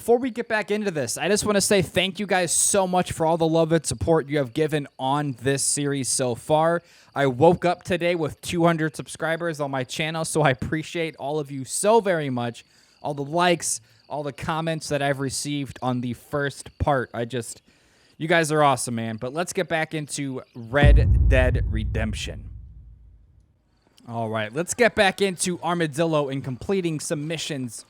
before we get back into this, I just want to say thank you guys so much for all the love and support you have given on this series so far. I woke up today with 200 subscribers on my channel, so I appreciate all of you so very much. All the likes, all the comments that I've received on the first part. You guys are awesome, man. But let's get back into Red Dead Redemption. All right, let's get back into Armadillo and completing some missions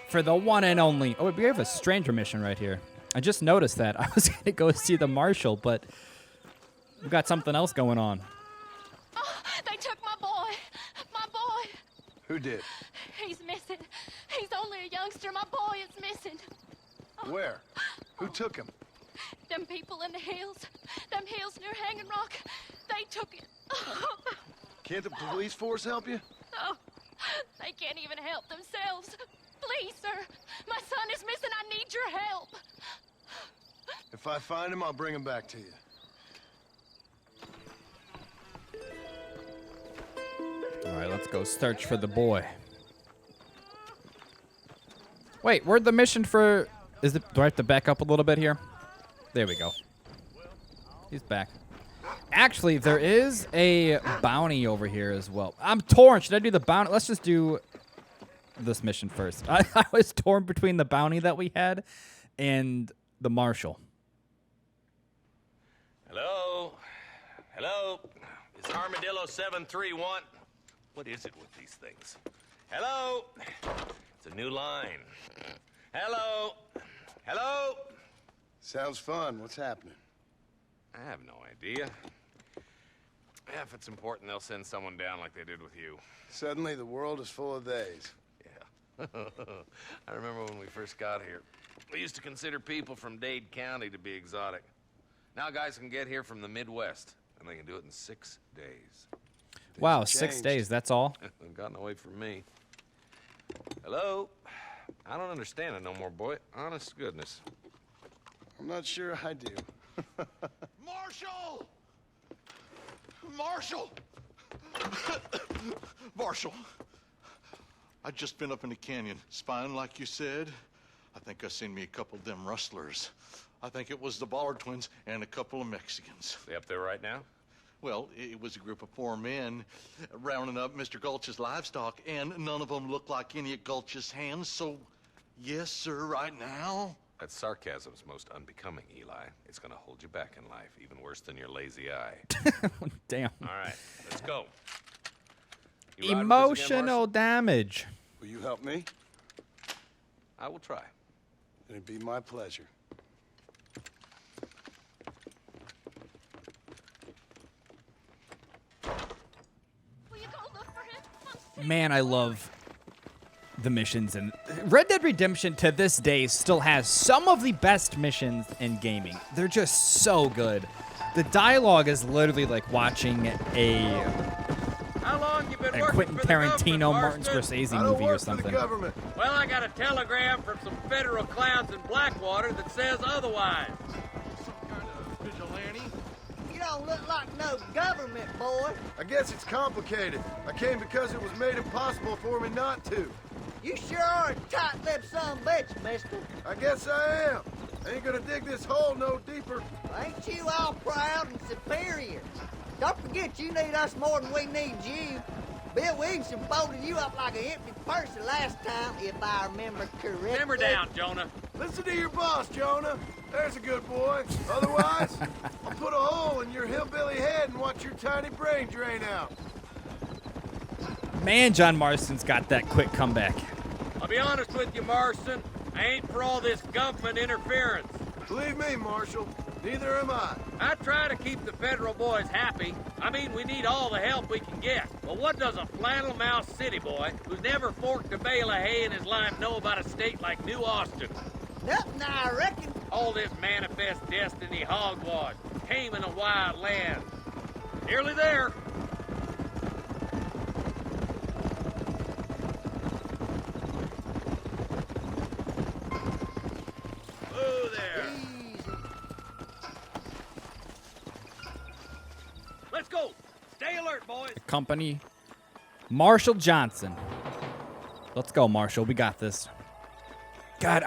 for the one and only. Oh, we have a stranger mission right here. I just noticed that. I was going to go see the marshal, but we've got something else going on. Oh, they took my boy. My boy. Who did? He's missing. He's only a youngster. My boy is missing. Where? Who took him? Them people in the hills. Them hills near Hanging Rock. They took it. Can't the police force help you? Oh, they can't even help themselves. Please, sir. My son is missing. I need your help. If I find him, I'll bring him back to you. All right, let's go search for the boy. Wait, where'd the mission for... Do I have to back up a little bit here? There we go. He's back. Actually, there is a bounty over here as well. I'm torn. Should I do the bounty? Let's just do this mission first. I was torn between the bounty that we had and the marshal. Hello? Hello? It's Armadillo 731. What is it with these things? Hello? It's a new line. Hello? Hello? Sounds fun. What's happening? I have no idea. Yeah, if it's important, they'll send someone down like they did with you. Suddenly, the world is full of theys. Yeah. I remember when we first got here. We used to consider people from Dade County to be exotic. Now guys can get here from the Midwest, and they can do it in 6 days. Wow, 6 days, that's all? They've gotten away from me. Hello? I don't understand it no more, boy. Honest to goodness. I'm not sure I do. Marshal! Marshal! Marshal, I've just been up in the canyon, spying like you said. I think I seen me a couple of them rustlers. I think it was the Ballard twins and a couple of Mexicans. They up there right now? Well, it was a group of 4 men rounding up Mr. Gulch's livestock, and none of them looked like any of Gulch's hands, so yes, sir, right now. That sarcasm's most unbecoming, Eli. It's gonna hold you back in life, even worse than your lazy eye. Damn. All right, let's go. You ride with us again, Emotional Marshal? damage. Will you help me? I will try. It'd be my pleasure. Will you go look for him? I'm sick. Man, I love the missions. And Red Dead Redemption to this day still has some of the best missions in gaming. They're just so good. The dialogue is literally like watching a How long you been working Quentin for the government, Tarantino, Martin Marston? Scorsese I don't movie or work for the something. government. Well, I got a telegram from some federal clowns in Blackwater that says otherwise. Some kind of vigilante? You don't look like no government boy. I guess it's complicated. I came because it was made impossible for me not to. You sure are a tight-lipped son of a bitch, mister. I guess I am. Ain't gonna dig this hole no deeper. Ain't you all proud and superior? Don't forget you need us more than we need you. Bill Williamson folded you up like an empty purse the last time, if I remember correctly. Simmer down, Jonah. Listen to your boss, Jonah. There's a good boy. Otherwise, I'll put a hole in your hillbilly head and watch your tiny brain drain out. Man, John Marston's got that quick comeback. I'll be honest with you, Marston. I ain't for all this government interference. Believe me, Marshal, neither am I. I try to keep the federal boys happy. I mean, we need all the help we can get. But what does a flannel-mouthed city boy who's never forked a bale of hay in his life know about a state like New Austin? Nothing, I reckon. All this manifest destiny hogwash, taming a wild land. Nearly there. Whoa there. Let's go. Stay alert, boys. Company, Marshall Johnson. Let's go, Marshall. We got this. God,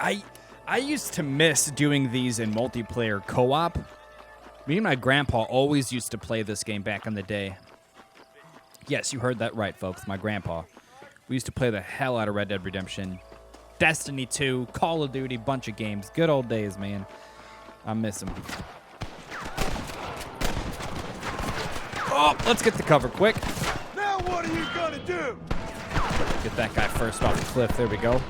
I used to miss doing these in multiplayer co-op. Me and my grandpa always used to play this game back in the day. Yes, you heard that right, folks. My grandpa. We used to play the hell out of Red Dead Redemption, Destiny 2, Call of Duty, bunch of games. Good old days, man. I miss them. Oh, let's get the cover quick. Now what are you gonna do? Get that guy first off the cliff. There we go.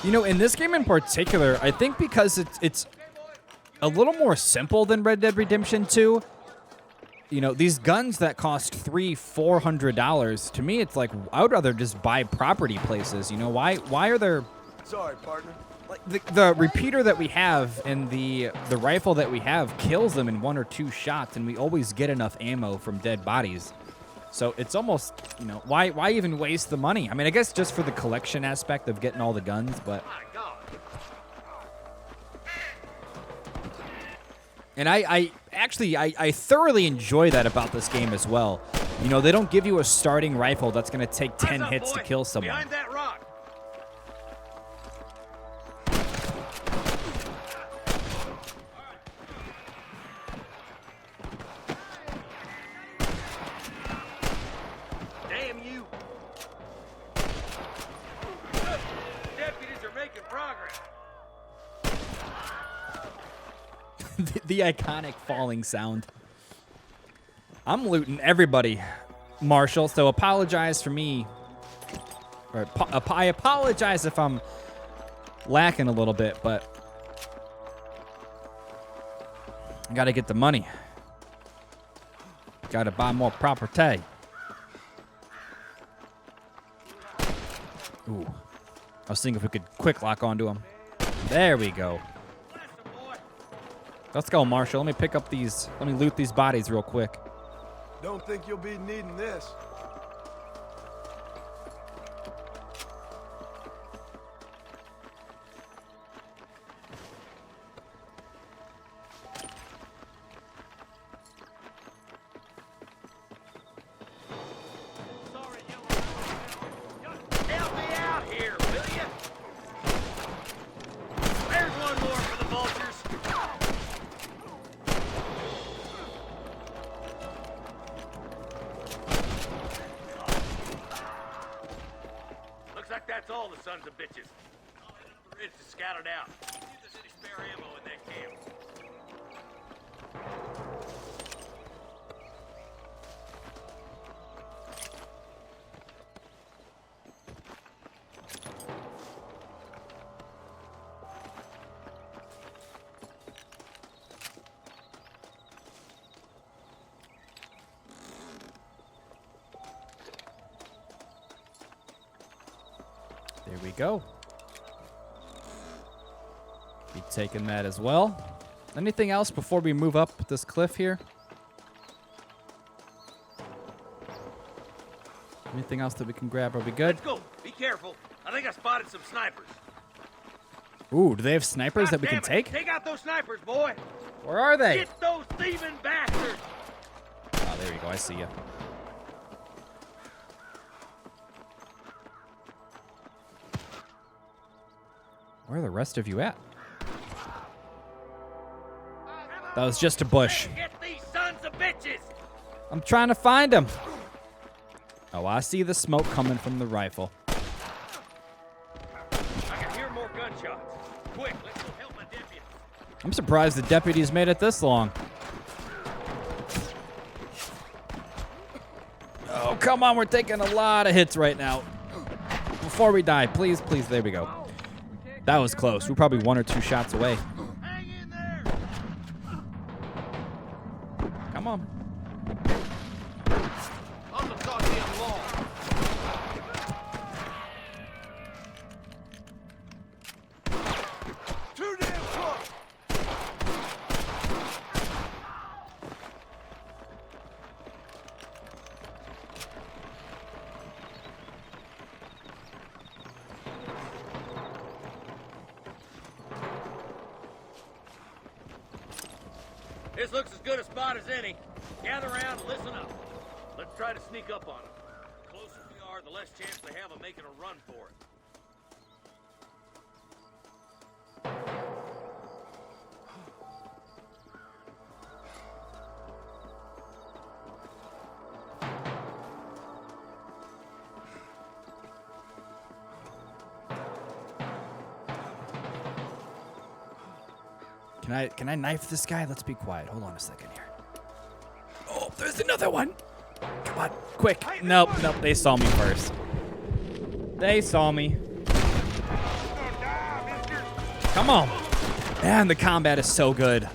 You know, in this game in particular, I think because it's a little more simple than Red Dead Redemption 2. You know, these guns that cost $300-400, to me, it's like, I would rather just buy property places. You know, why are there... Sorry, partner. Like, the repeater that we have and the rifle that we have kills them in 1 or 2 shots, and we always get enough ammo from dead bodies. So it's almost, you know, why even waste the money? I mean, I guess just for the collection aspect of getting all the guns, but... And I actually thoroughly enjoy that about this game as well. You know, they don't give you a starting rifle that's going to take 10 hits to kill someone. Behind that rock. Damn you. Deputies are making progress. the iconic falling sound. I'm looting everybody, Marshall, so apologize for me. Or I apologize if I'm lacking a little bit, but I gotta get the money. Gotta buy more property. Ooh. I was thinking if we could quick lock onto him. There we go. Let's go, Marshall. Let me pick up these. Let me loot these bodies real quick. Don't think you'll be needing this. Help me out here, will you? There's one more for the vultures. Looks like that's all the sons of bitches. It's scattered out. See if there's any spare ammo in that camp. There we go. Be taking that as well. Anything else before we move up this cliff here? Anything else that we can grab? Are we good? Let's go. Be careful. I think I spotted some snipers. Ooh, do they have snipers that we can God damn it. take? Take out those snipers, boy. Where are they? Get those thieving bastards. Oh, there you go. I see you. Where are the rest of you at? That was just a bush. Get these sons of bitches. I'm trying to find them. Oh, I see the smoke coming from the rifle. I can hear more gunshots. Quick, let's go help my deputy. I'm surprised the deputies made it this long. Oh, come on. We're taking a lot of hits right now. Before we die, please, please. There we go. That was close. We're probably 1 or 2 shots away. Hang in there. Come on. On the goddamn wall. Too damn close. This looks as good a spot as any. Gather around and listen up. Let's try to sneak up on them. The closer we are, the less chance they have of making a run for it. Can I knife this guy? Let's be quiet. Hold on a second here. Oh, there's another one. Come on, quick. Nope. They saw me first. They saw me. Come on. Man, the combat is so good.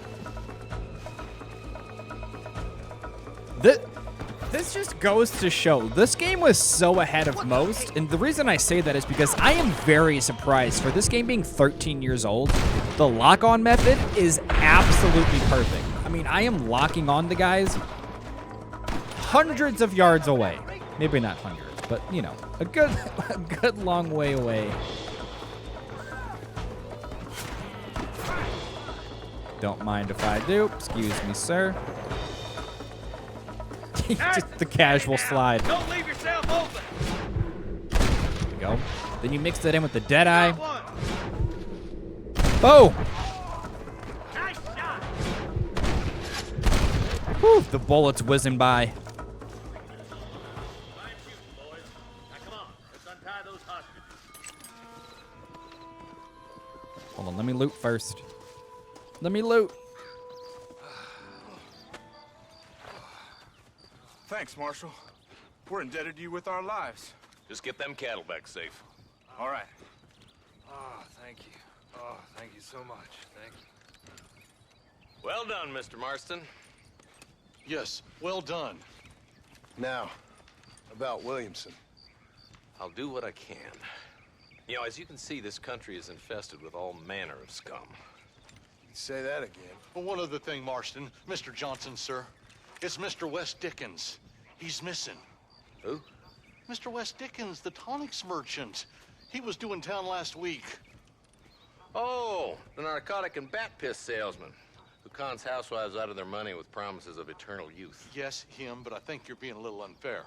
This just goes to show, this game was so ahead of most, and the reason I say that is because I am very surprised. For this game being 13 years old, the lock-on method is absolutely perfect. I mean, I am locking on the guys hundreds of yards away. Maybe not hundreds, but, you know, a good long way away. Don't mind if I do. Excuse me, sir. Just the casual slide. Don't leave yourself open. There we go. Then you mix that in with the dead eye. Boom! Nice shot. Whew, the bullets whizzing by. Hold on, let me loot first. Let me loot. Thanks, Marshal. We're indebted to you with our lives. Just get them cattle back safe. All right. Oh, thank you. Oh, thank you so much. Thank you. Well done, Mr. Marston. Yes, well done. Now, about Williamson. I'll do what I can. You know, as you can see, this country is infested with all manner of scum. Say that again. Well, one other thing, Marston. Mr. Johnson, sir. It's Mr. West Dickens. He's missing. Who? Mr. West Dickens, the tonics merchant. He was due in town last week. Oh, the narcotic and bat piss salesman who cons housewives out of their money with promises of eternal youth. Yes, him, but I think you're being a little unfair.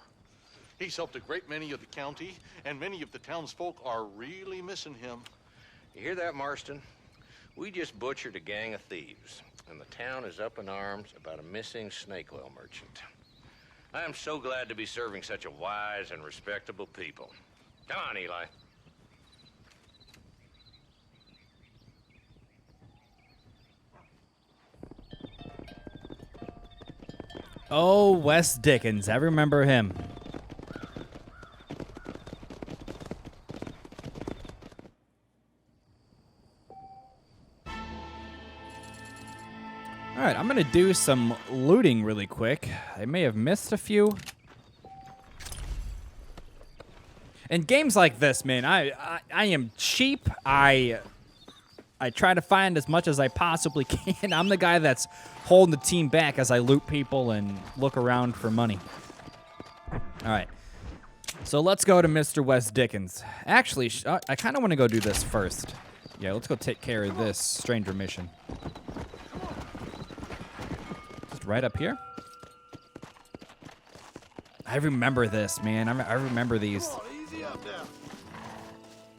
He's helped a great many of the county, and many of the townsfolk are really missing him. You hear that, Marston? We just butchered a gang of thieves, and the town is up in arms about a missing snake oil merchant. I am so glad to be serving such a wise and respectable people. Come on, Eli. Oh, Wes Dickens. I remember him. All right, I'm going to do some looting really quick. I may have missed a few. In games like this, man, I am cheap. I try to find as much as I possibly can. I'm the guy that's holding the team back as I loot people and look around for money. All right. So let's go to Mr. Wes Dickens. Actually, I kind of want to go do this first. Yeah, let's go take care of this stranger mission. Just right up here. I remember this, man. I remember these. Come on, easy up now.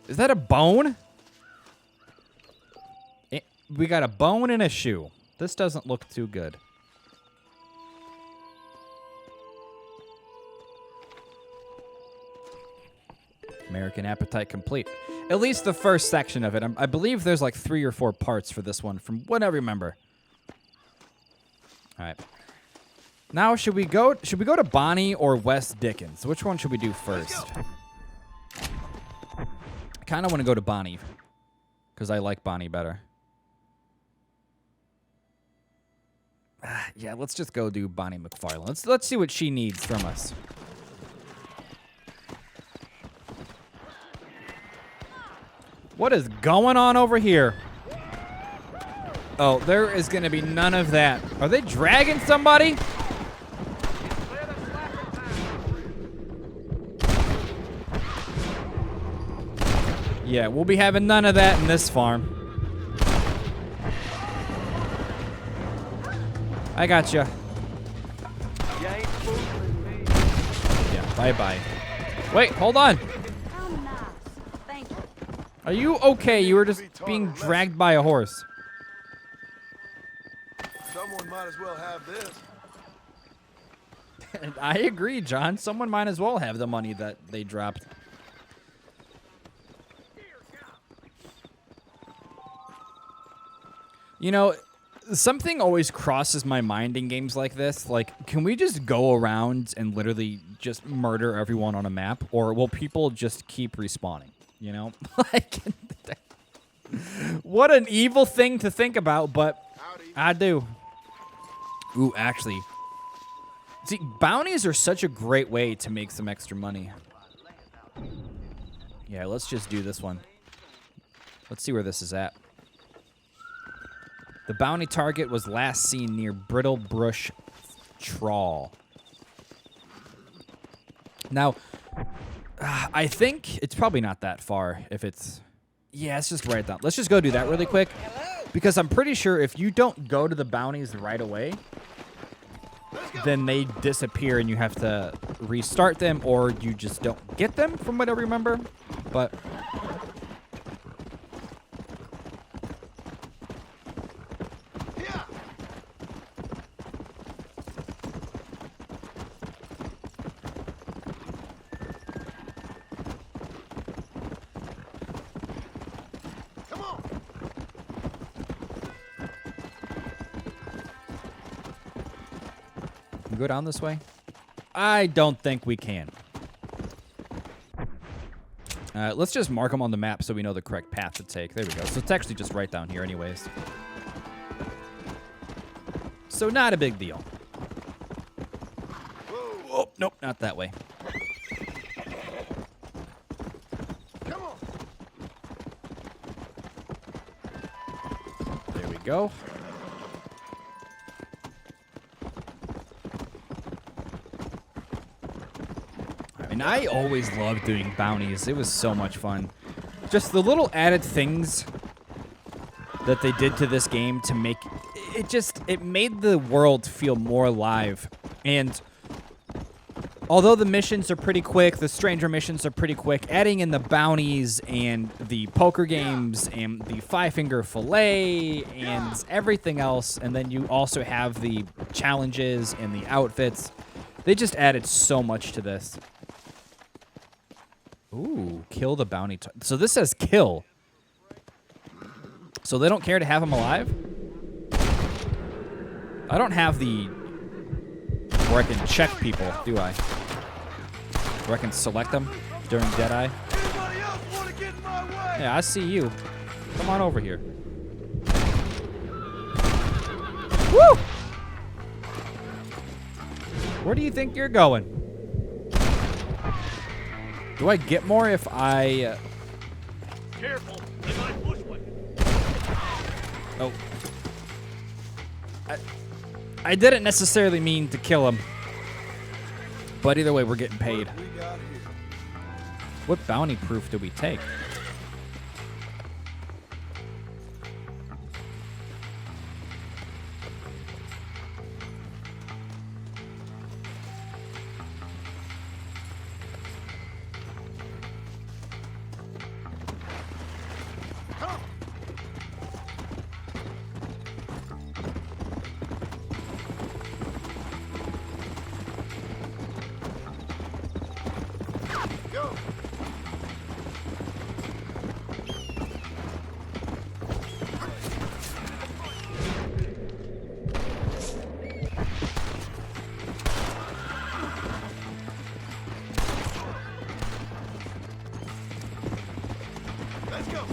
Is that a bone? We got a bone and a shoe. This doesn't look too good. American Appetite complete. At least the first section of it. I believe there's like 3 or 4 parts for this one, from what I remember. All right. Now, should we go to Bonnie or Wes Dickens? Which one should we do first? I kind of want to go to Bonnie because I like Bonnie better. Yeah, let's just go do Bonnie McFarlane. Let's see what she needs from us. What is going on over here? Oh, there is going to be none of that. Are they dragging somebody? Yeah, we'll be having none of that in this farm. I gotcha. Yeah, bye-bye. Wait, hold on. How nice. Thank you. Are you okay? You were just being dragged by a horse. Someone might as well have this. I agree, John. Someone might as well have the money that they dropped. You know, Something always crosses my mind in games like this. Like, can we just go around and literally just murder everyone on a map? Or will people just keep respawning? You know? Like, what an evil thing to think about, but I do. Ooh, actually. See, bounties are such a great way to make some extra money. Yeah, let's just do this one. Let's see where this is at. The bounty target was last seen near Brittle Brush Trawl. Now, I think it's probably not that far if it's... Yeah, it's just right down. Let's just go do that really quick. Because I'm pretty sure if you don't go to the bounties right away, then they disappear and you have to restart them, or you just don't get them from what I remember. But... Go down this way? I don't think we can. Let's just mark them on the map so we know the correct path to take. There we go. So it's actually just right down here anyways. So not a big deal. Oh, nope, not that way. Come on. There we go. And I always loved doing bounties. It was so much fun. Just the little added things that they did to this game to make it made the world feel more alive. And although the missions are pretty quick, the stranger missions are pretty quick, adding in the bounties and the poker games and the five-finger fillet and everything else, and then you also have the challenges and the outfits. They just added so much to this. Ooh, kill the bounty. So this says kill. So they don't care to have him alive? I don't have the... where I can check people, do I? Where I can select them during Deadeye? Anybody else want to get in my way? Yeah, I see you. Come on over here. Woo! Where do you think you're going? Do I get more if I... Careful, they might bushwhack. Oh. I didn't necessarily mean to kill him. But either way, we're getting paid. We got here. What bounty proof did we take? Go. Let's go.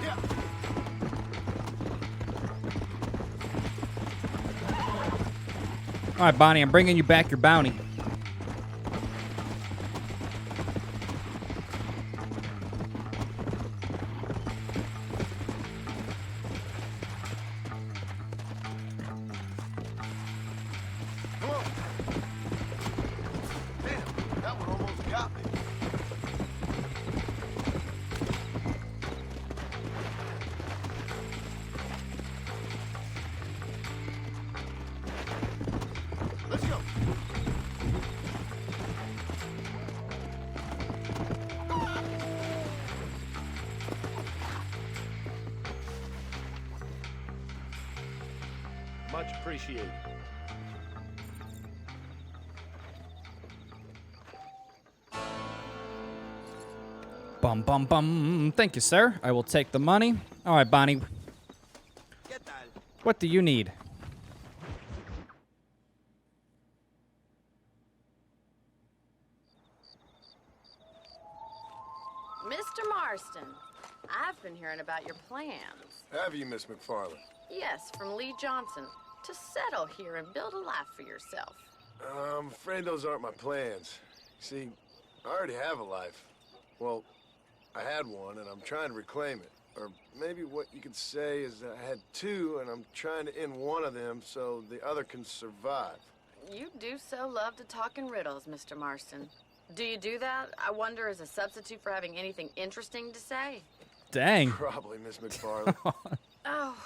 Yeah. All right, Bonnie, I'm bringing you back your bounty. Come on. Damn, that one almost got me. Let's go. Much appreciated. Bum, bum, bum. Thank you, sir. I will take the money. All right, Bonnie. What do you need? Mr. Marston, I've been hearing about your plans. Have you, Miss McFarland? Yes, from Lee Johnson, to settle here and build a life for yourself. I'm afraid those aren't my plans. See, I already have a life. Well, I had one, and I'm trying to reclaim it. Or maybe what you could say is that I had two, and I'm trying to end one of them so the other can survive. You do so love to talk in riddles, Mr. Marston. Do you do that, I wonder, as a substitute for having anything interesting to say? Dang. Probably, Miss McFarland. Oh,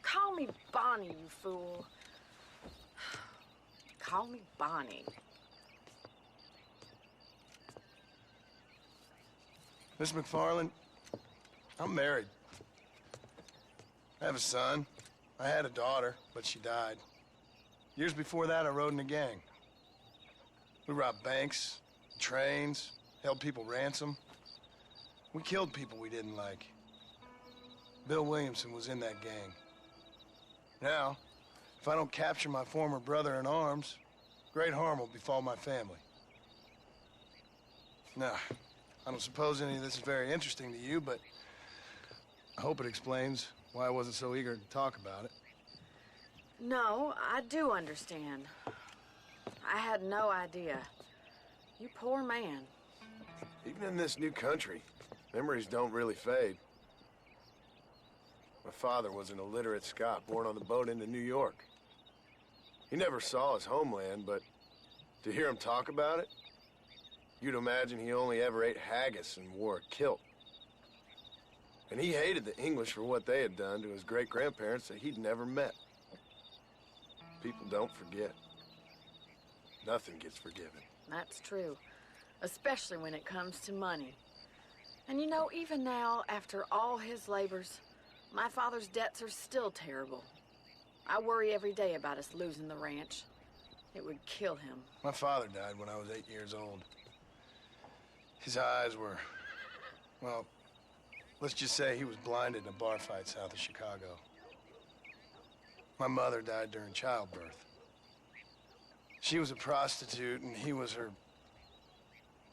call me Bonnie, you fool. Call me Bonnie. Miss McFarland, I'm married. I have a son. I had a daughter, but she died. Years before that, I rode in a gang. We robbed banks, trains, held people ransom. We killed people we didn't like. Bill Williamson was in that gang. Now, if I don't capture my former brother in arms, great harm will befall my family. Now, I don't suppose any of this is very interesting to you, but I hope it explains why I wasn't so eager to talk about it. No, I do understand. I had no idea. You poor man. Even in this new country, memories don't really fade. My father was an illiterate Scot born on the boat into New York. He never saw his homeland, but to hear him talk about it, you'd imagine he only ever ate haggis and wore a kilt. And he hated the English for what they had done to his great-grandparents that he'd never met. People don't forget. Nothing gets forgiven. That's true, especially when it comes to money. And you know, even now, after all his labors, my father's debts are still terrible. I worry every day about us losing the ranch. It would kill him. My father died when I was 8 years old. His eyes were, well, let's just say he was blinded in a bar fight south of Chicago. My mother died during childbirth. She was a prostitute, and he was her,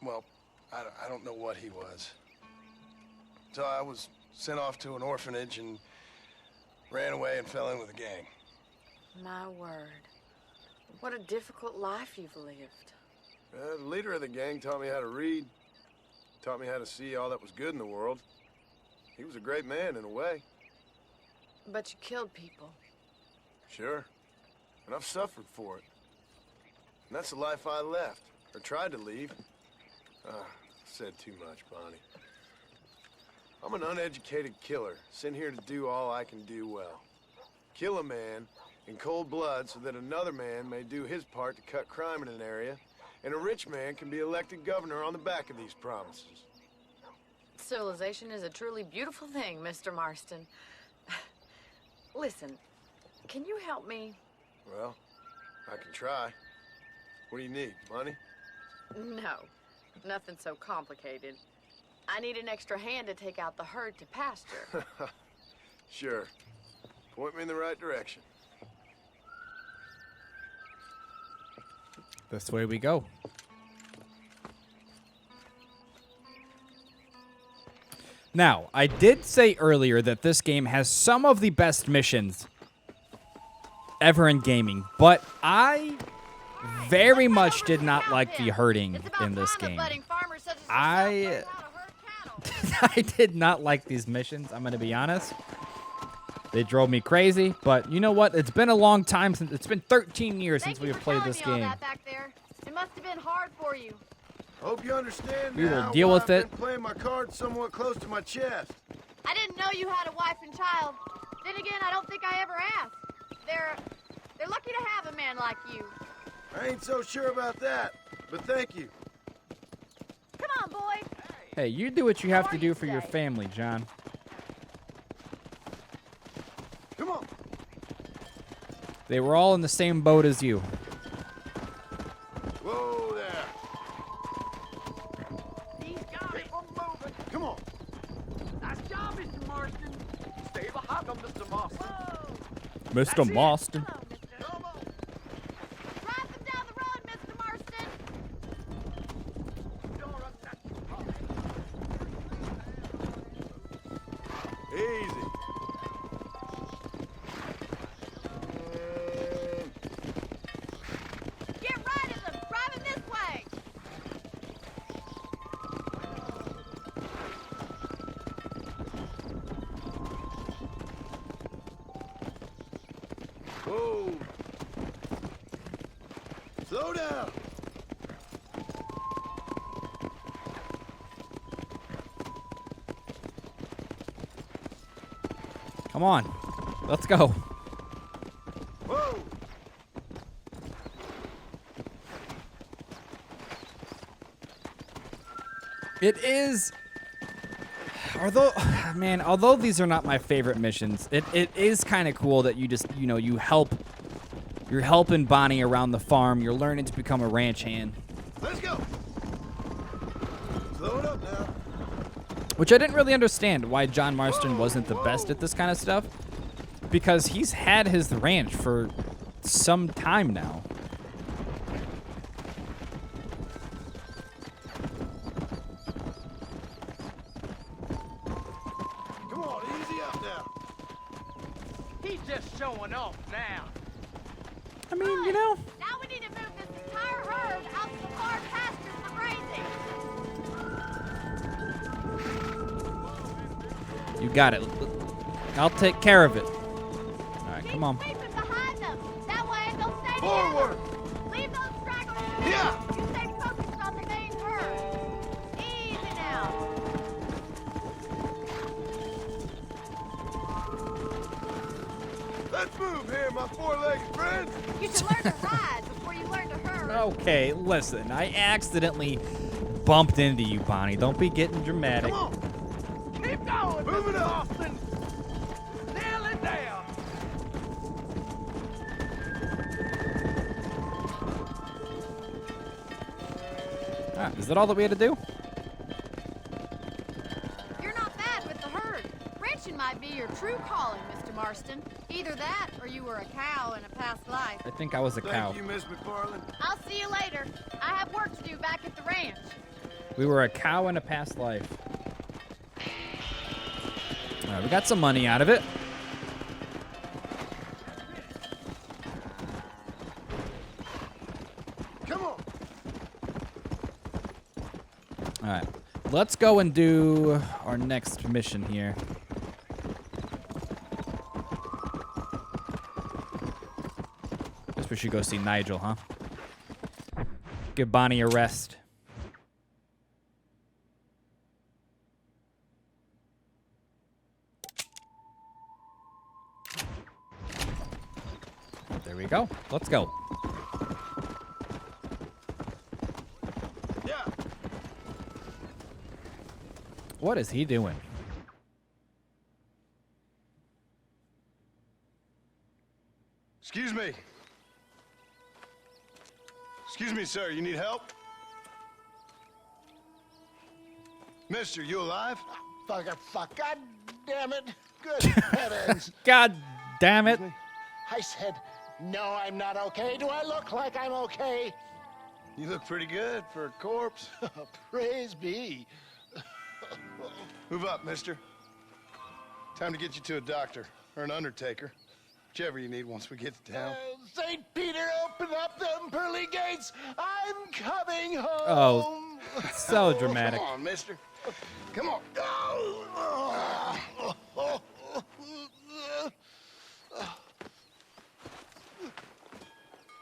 well, I don't know what he was. So I was sent off to an orphanage and ran away and fell in with a gang. My word. What a difficult life you've lived. The leader of the gang taught me how to read, taught me how to see all that was good in the world. He was a great man in a way. But you killed people. Sure. And I've suffered for it. And that's the life I left, or tried to leave. Said too much, Bonnie. I'm an uneducated killer, sent here to do all I can do well. Kill a man in cold blood so that another man may do his part to cut crime in an area, and a rich man can be elected governor on the back of these promises. Civilization is a truly beautiful thing, Mr. Marston. Listen, can you help me? Well, I can try. What do you need, money? No, nothing so complicated. I need an extra hand to take out the herd to pasture. Sure. Point me in the right direction. This way we go. Now, I did say earlier that this game has some of the best missions ever in gaming, but I very much did not like the herding in this game. I did not like these missions, I'm going to be honest. They drove me crazy, but you know what? It's been a long time since it's been 13 years since we have played this game. It must have been hard for you. Hope you understand We will now deal why with I've it. been playing my cards somewhat close to my chest. I didn't know you had a wife and child. Then again, I don't think I ever asked. They're lucky to have a man like you. I ain't so sure about that, but thank you. Come on, boy. Hey, you do what you have How to are do you for your today? family, John. Come on. They were all in the same boat as you. Whoa there. He's got it. Moving. Come on. Nice job, Mr. Marston. Stay behind them, Mr. Marston. Whoa. Mr. Marston. Hello, mister. Drive them down the road, Mr. Marston. Easy. Get right of them. Driving this way. Whoa. Slow down. Come on. Let's go. Whoa. It is. Although these are not my favorite missions, it is kind of cool that you just, you help. You're helping Bonnie around the farm. You're learning to become a ranch hand. Let's go. Slow it up now. Which I didn't really understand why John Marston wasn't the best at this kind of stuff. Because he's had his ranch for some time now. Come on, easy up now. He's just showing off now. I mean, you know. Now we need to move this entire herd out to the far pastures for grazing. You got it. I'll take care of it. All right, come on. Keep sweeping behind them. That way they'll stay Forward. together. Leave those stragglers to me. Yeah. You stay focused on the main herd. Easy now. Let's move here, my four-legged friends. You should learn to ride before you learn to herd. Okay, listen. I accidentally bumped into you, Bonnie. Don't be getting dramatic. Come on. Keep going, Move it Mr. up. Marston. Nail it down. Ah, is that all that we had to do? You're not bad with the herd. Ranching might be your true calling, Mr. Marston. Either that, or you were a cow in a past life. I think I was a cow. Thank you, Miss McFarland. I'll see you later. I have work to do back at the ranch. We were a cow in a past life. All right, we got some money out of it. Come on. All right, let's go and do our next mission here. Guess we should go see Nigel, huh? Give Bonnie a rest. There we go. Let's go. Yeah. What is he doing? Excuse me. Excuse me, sir. You need help? Mister, you alive? Fuck. God damn it. Good heavens. God damn it. I said, no, I'm not okay. Do I look like I'm okay? You look pretty good for a corpse. Praise be. Move up, mister. Time to get you to a doctor or an undertaker. Whichever you need once we get to town. St. Peter, open up them pearly gates. I'm coming home. Oh, so dramatic. Come on, mister. Come on.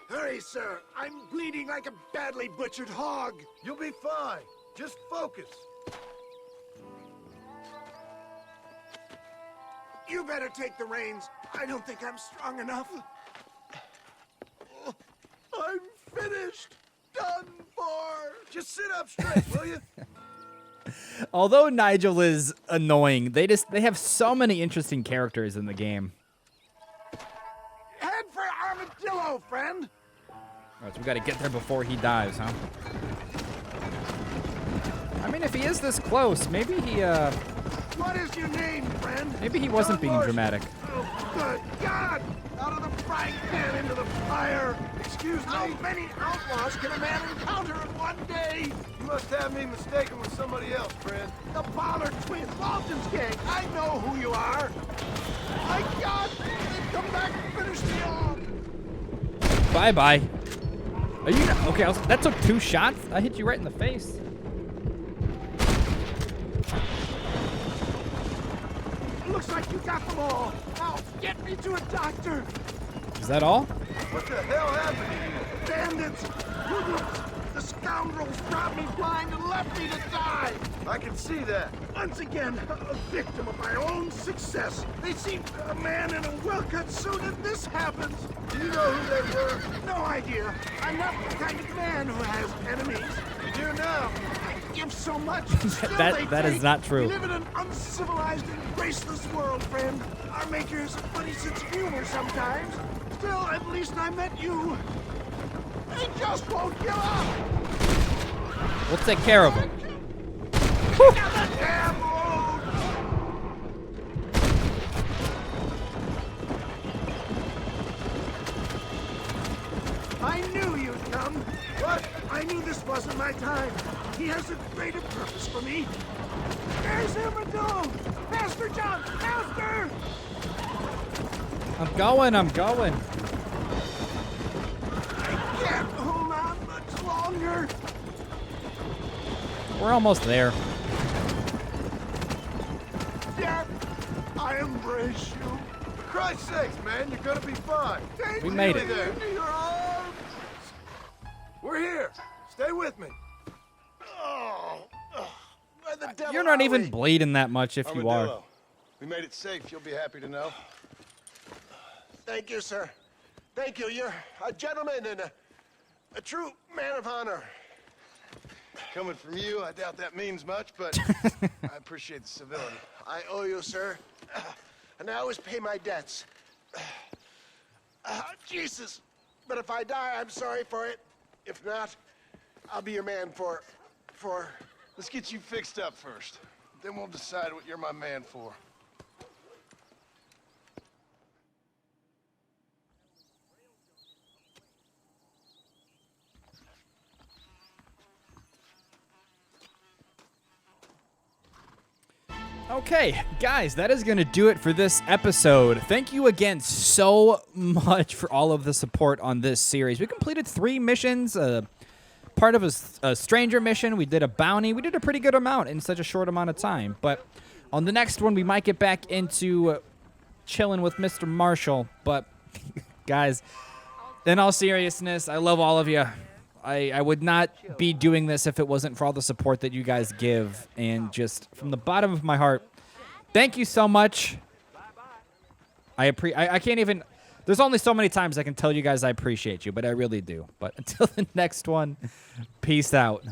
Hurry, sir. I'm bleeding like a badly butchered hog. You'll be fine. Just focus. You better take the reins. I don't think I'm strong enough. I'm finished. Done for. Just sit up straight, will you? Although Nigel is annoying, they have so many interesting characters in the game. Head for Hello, friend. All right, so we got to get there before he dies, huh? I mean, if he is this close, maybe he, What is your name, friend? maybe he wasn't being dramatic. Oh, good God! Out of the frying pan into the fire. Excuse me. How many outlaws can a man encounter in one day? You must have me mistaken with somebody else, friend. The Pollard twins, Walton's gang. I know who you are. My God! They've come back and finished me off. Bye-bye. Are you okay? That took 2 shots. I hit you right in the face. Looks like you got them all. Now, get me to a doctor. Is that all? What the hell happened to you? Bandits! Hoodlums! The scoundrels brought me blind and left me to die! I can see that. Once again, a victim of my own success. They seemed a man in a well-cut suit, and this happens. Do you know who they were? No idea. I'm not the kind of man who has enemies. You do now. I give so much. Still That is not true. We live in an uncivilized and graceless world, friend. Our maker has a funny sense of humor sometimes. Still, at least I met you. They just won't give up. We'll take care of him. Down the damn road. I knew you'd come. What? I knew this wasn't my time. He has a greater purpose for me. There's Armadillo! Master John! Master! I'm going. I can't hold on much longer. We're almost there. Yet, I embrace you. For Christ's sakes, man, you're gonna be fine. Take We made me it. into your arms. We're here. Stay with me. Where the devil You're not are even we? bleeding that much if you are. Armadillo. We made it safe. You'll be happy to know. Thank you, sir. Thank you. You're a gentleman and a true man of honor. Coming from you, I doubt that means much, but I appreciate the civility. I owe you, sir. And I always pay my debts. Jesus. But if I die, I'm sorry for it. If not, I'll be your man for... Let's get you fixed up first. Then we'll decide what you're my man for. Okay, guys, that is going to do it for this episode. Thank you again so much for all of the support on this series. We completed 3 missions, part of a stranger mission. We did a bounty. We did a pretty good amount in such a short amount of time. But on the next one, we might get back into chilling with Mr. Marshall. But, guys, in all seriousness, I love all of you. I would not be doing this if it wasn't for all the support that you guys give. And just from the bottom of my heart, thank you so much. I can't even... There's only so many times I can tell you guys I appreciate you, but I really do. But until the next one, peace out.